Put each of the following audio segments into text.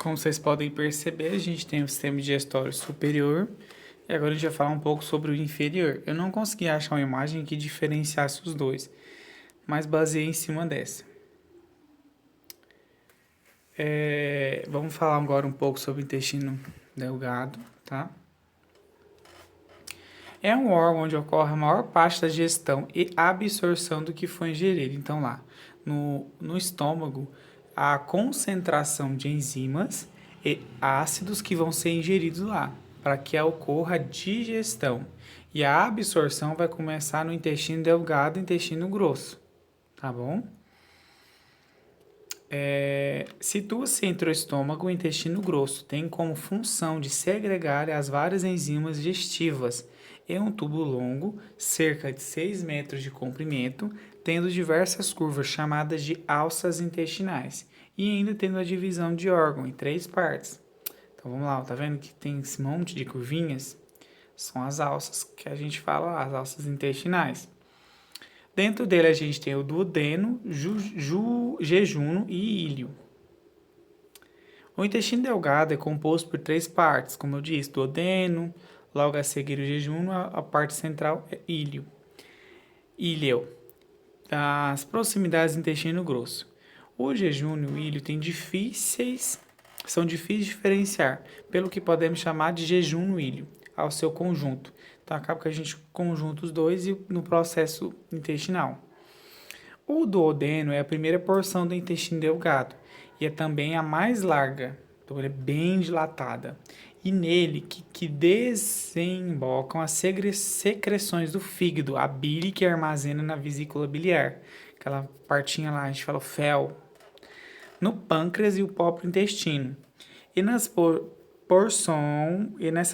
Como vocês podem perceber, a gente tem o sistema digestório superior e agora a gente vai falar um pouco sobre o inferior. Eu não consegui achar uma imagem que diferenciasse os dois, mas baseei em cima dessa. Vamos falar agora um pouco sobre o intestino delgado, tá? É um órgão onde ocorre a maior parte da digestão e absorção do que foi ingerido. Então, lá no estômago, a concentração de enzimas e ácidos que vão ser ingeridos lá, para que ocorra a digestão. E a absorção vai começar no intestino delgado e intestino grosso, tá bom? Situa-se entre o estômago e o intestino grosso. Tem como função de segregar as várias enzimas digestivas. É um tubo longo, cerca de 6 metros de comprimento, tendo diversas curvas chamadas de alças intestinais. E ainda tendo a divisão de órgão em 3 partes. Então vamos lá, tá vendo que tem esse monte de curvinhas? São as alças que a gente fala lá, as alças intestinais. Dentro dele a gente tem o duodeno, jejuno e íleo. O intestino delgado é composto por 3 partes, como eu disse, duodeno, logo a seguir o jejuno, a parte central é íleo. Íleo, das proximidades do intestino grosso. O jejuno e o íleo são difíceis de diferenciar, pelo que podemos chamar de jejuno íleo, ao seu conjunto. Então acaba que a gente conjunta os dois no processo intestinal. O duodeno é a primeira porção do intestino delgado e é também a mais larga, então ela é bem dilatada. E nele que desembocam as secreções do fígado, a bile que armazena na vesícula biliar, aquela partinha lá, a gente fala o fel, no pâncreas e o próprio intestino. E nessa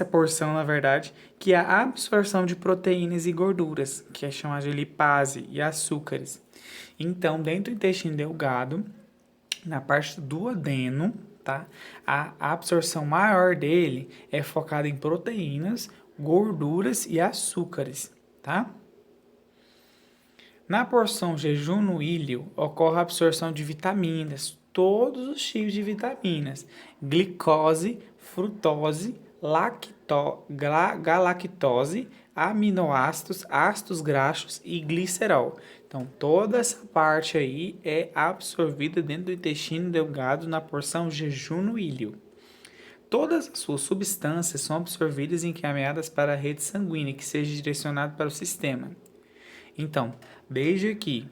porção, na verdade, que é a absorção de proteínas e gorduras, que é chamada de lipase e açúcares. Então, dentro do intestino delgado, na parte do duodeno, tá? A absorção maior dele é focada em proteínas, gorduras e açúcares, tá? Na porção jejuno-íleo ocorre a absorção de vitaminas, todos os tipos de vitaminas, glicose, frutose, galactose, aminoácidos, ácidos graxos e glicerol. Então, toda essa parte aí é absorvida dentro do intestino delgado na porção jejuno-íleo. Todas as suas substâncias são absorvidas e encaminhadas para a rede sanguínea, que seja direcionada para o sistema. Então, desde aqui,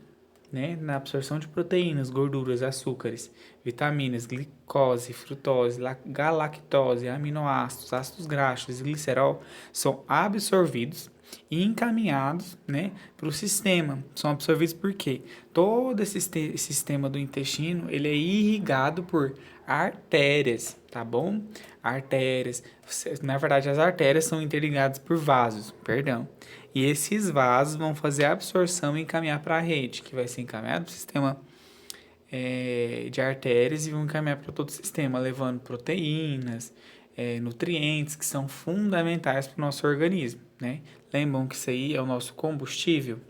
né, na absorção de proteínas, gorduras, açúcares, vitaminas, glicose, frutose, galactose, aminoácidos, ácidos graxos e glicerol são absorvidos e encaminhados, né, para o sistema. São absorvidos por quê? Todo esse sistema do intestino, ele é irrigado por artérias, tá bom? Artérias. Na verdade, as artérias são interligadas por vasos, perdão. E esses vasos vão fazer a absorção e encaminhar para a rede, que vai ser encaminhado para o sistema de artérias e vão encaminhar para todo o sistema, levando proteínas, nutrientes que são fundamentais para o nosso organismo, né? Lembram que isso aí é o nosso combustível?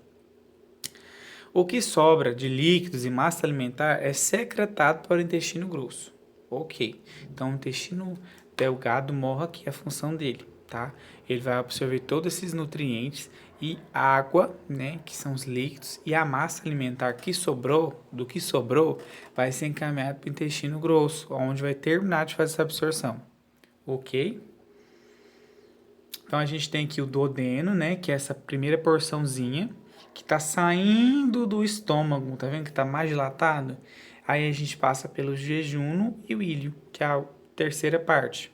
O que sobra de líquidos e massa alimentar é secretado para o intestino grosso. Ok, então o intestino delgado morre aqui a função dele, tá? Ele vai absorver todos esses nutrientes e água, né, que são os líquidos, e a massa alimentar que sobrou, vai ser encaminhado para o intestino grosso, onde vai terminar de fazer essa absorção. Ok? Então a gente tem aqui o duodeno, né, que é essa primeira porçãozinha que está saindo do estômago, tá vendo que está mais dilatado? Aí a gente passa pelo jejuno e o íleo, que é a terceira parte.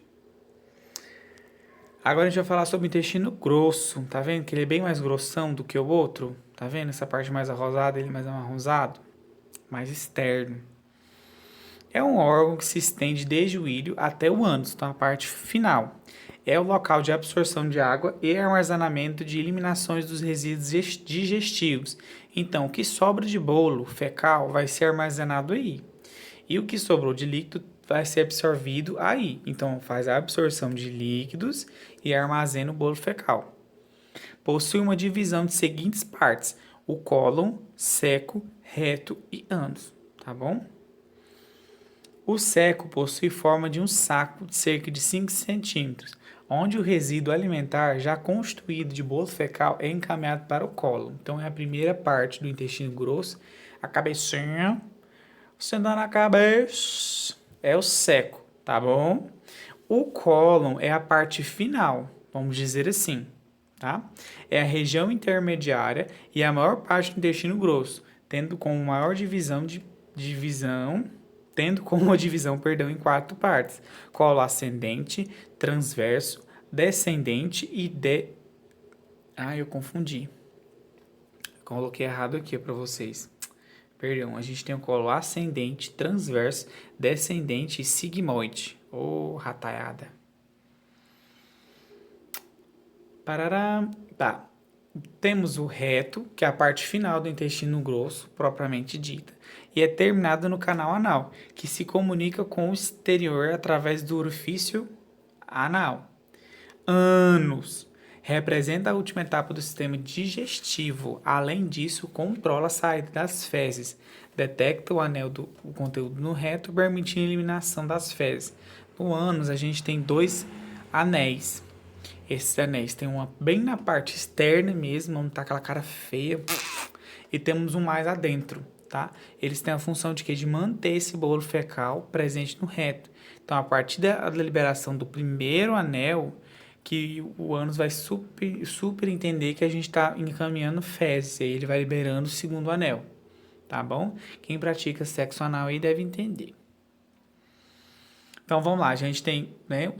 Agora a gente vai falar sobre o intestino grosso, tá vendo que ele é bem mais grossão do que o outro? Tá vendo essa parte mais arrosada, ele mais amarronzado? Mais externo. É um órgão que se estende desde o íleo até o ânus, então a parte final. É o local de absorção de água e armazenamento de eliminações dos resíduos digestivos. Então, o que sobra de bolo fecal vai ser armazenado aí. E o que sobrou de líquido vai ser absorvido aí. Então, faz a absorção de líquidos e armazena o bolo fecal. Possui uma divisão de seguintes partes: o cólon, seco, reto e ânus, tá bom? O seco possui forma de um saco de cerca de 5 centímetros, onde o resíduo alimentar já constituído de bolo fecal é encaminhado para o cólon. Então é a primeira parte do intestino grosso, a cabecinha, sentando na cabeça, é o seco, tá bom? O cólon é a parte final, vamos dizer assim, tá? É a região intermediária e a maior parte do intestino grosso, tendo como maior tendo como a divisão, perdão, em 4 partes: colo ascendente, transverso, descendente e eu confundi. Coloquei errado aqui para vocês. Perdão, a gente tem o colo ascendente, transverso, descendente e sigmoide. Ô, rataiada. Parará. Tá. Temos o reto, que é a parte final do intestino grosso, propriamente dita, e é terminado no canal anal, que se comunica com o exterior através do orifício anal. Ânus representa a última etapa do sistema digestivo. Além disso, controla a saída das fezes, detecta o conteúdo no reto, permitindo a eliminação das fezes. No ânus, a gente tem 2 anéis. Esses anéis tem uma bem na parte externa mesmo, onde tá aquela cara feia, e temos um mais adentro, tá? Eles têm a função de quê? De manter esse bolo fecal presente no reto. Então, a partir da liberação do primeiro anel, que o ânus vai super entender que a gente está encaminhando fezes, e aí ele vai liberando o segundo anel, tá bom? Quem pratica sexo anal aí deve entender. Então vamos lá, a gente tem, né,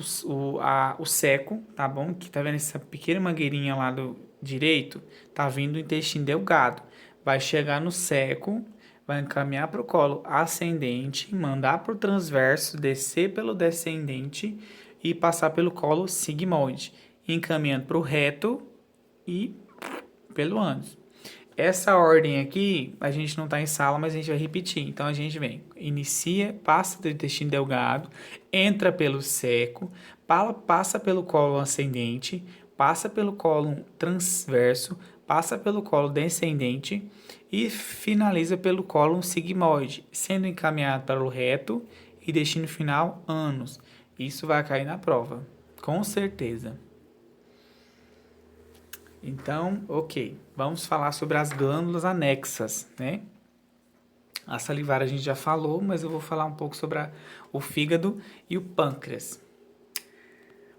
o seco, tá bom? Que tá vendo essa pequena mangueirinha lá do direito? Tá vindo do intestino delgado. Vai chegar no seco, vai encaminhar para o colo ascendente, mandar para o transverso, descer pelo descendente e passar pelo colo sigmoide, encaminhando para o reto e pelo ânus. Essa ordem aqui, a gente não está em sala, mas a gente vai repetir. Então, a gente vem, inicia, passa do intestino delgado, entra pelo seco, passa pelo colo ascendente, passa pelo colo transverso, passa pelo colo descendente e finaliza pelo colo sigmoide, sendo encaminhado para o reto e destino final, ânus. Isso vai cair na prova, com certeza. Então, ok, vamos falar sobre as glândulas anexas, né? A salivar a gente já falou, mas eu vou falar um pouco sobre o fígado e o pâncreas.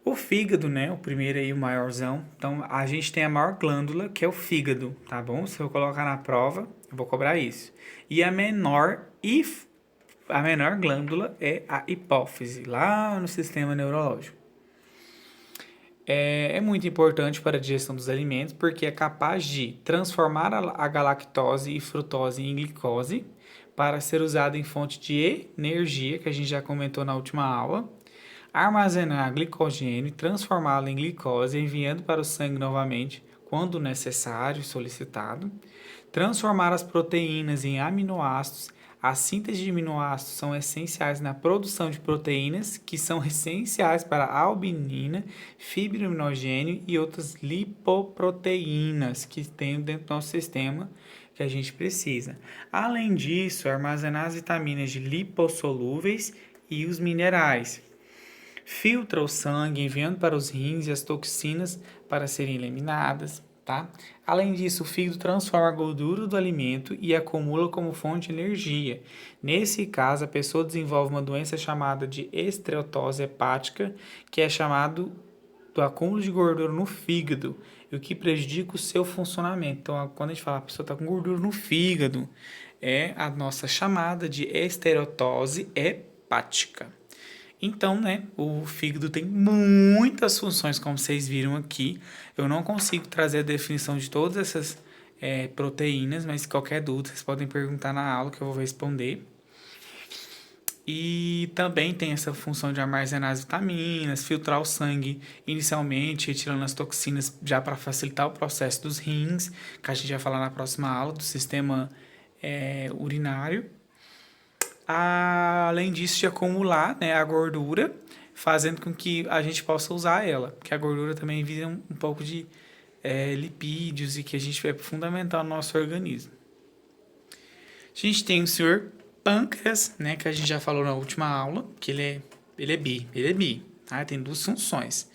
O fígado, né, o primeiro aí, o maiorzão, então a gente tem a maior glândula, que é o fígado, tá bom? Se eu colocar na prova, eu vou cobrar isso. E a menor glândula é a hipófise, lá no sistema neurológico. É muito importante para a digestão dos alimentos porque é capaz de transformar a galactose e frutose em glicose para ser usada em fonte de energia, que a gente já comentou na última aula, armazenar glicogênio e transformá-lo em glicose, enviando para o sangue novamente quando necessário e solicitado, transformar as proteínas em aminoácidos. A síntese de aminoácidos são essenciais na produção de proteínas, que são essenciais para a albumina, fibrinogênio e outras lipoproteínas que tem dentro do nosso sistema que a gente precisa. Além disso, armazenar as vitaminas de lipossolúveis e os minerais. Filtra o sangue, enviando para os rins e as toxinas para serem eliminadas. Tá? Além disso, o fígado transforma a gordura do alimento e acumula como fonte de energia. Nesse caso, a pessoa desenvolve uma doença chamada de esteatose hepática, que é chamado do acúmulo de gordura no fígado, o que prejudica o seu funcionamento. Então, quando a gente fala que a pessoa está com gordura no fígado, é a nossa chamada de esteatose hepática. Então, né, o fígado tem muitas funções, como vocês viram aqui. Eu não consigo trazer a definição de todas essas proteínas, mas qualquer dúvida vocês podem perguntar na aula que eu vou responder. E também tem essa função de armazenar as vitaminas, filtrar o sangue inicialmente, retirando as toxinas já para facilitar o processo dos rins, que a gente vai falar na próxima aula, do sistema urinário. Além disso, de acumular, né, a gordura, fazendo com que a gente possa usar ela, porque a gordura também vira um pouco de lipídios e que a gente é fundamental no nosso organismo. A gente tem o senhor Pâncreas, né, que a gente já falou na última aula, que ele é bi, tá? Tem duas funções.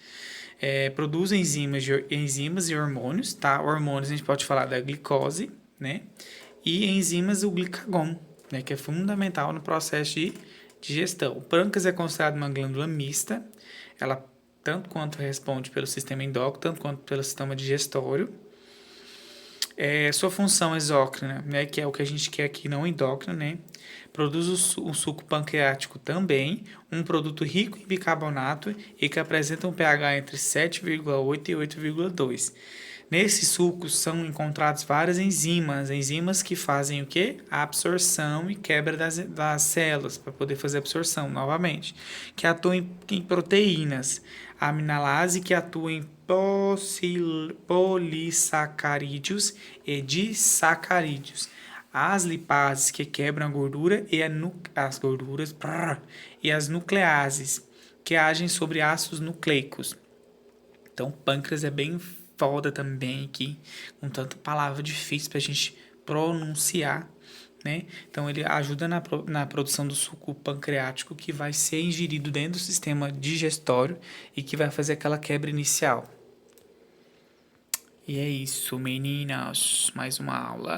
Produz enzimas e hormônios, tá? Hormônios a gente pode falar da glicose, né? E enzimas o glicagon, né, que é fundamental no processo de digestão. O pâncreas é considerado uma glândula mista, ela tanto quanto responde pelo sistema endócrino, tanto quanto pelo sistema digestório. Sua função exócrina, né, que é o que a gente quer aqui, não endócrino, né, produz o suco pancreático também, um produto rico em bicarbonato e que apresenta um pH entre 7,8 e 8,2. Nesses sucos são encontradas várias enzimas que fazem o quê? A absorção e quebra das células, para poder fazer a absorção novamente, que atuam em proteínas, a aminalase que atua em polissacarídeos e disacarídeos, as lipases que quebram a gordura e as gorduras e as nucleases que agem sobre ácidos nucleicos. Então, pâncreas é bem foda também aqui, com tanta palavra difícil pra gente pronunciar, né? Então, ele ajuda na produção do suco pancreático que vai ser ingerido dentro do sistema digestório e que vai fazer aquela quebra inicial. E é isso, meninas. Mais uma aula.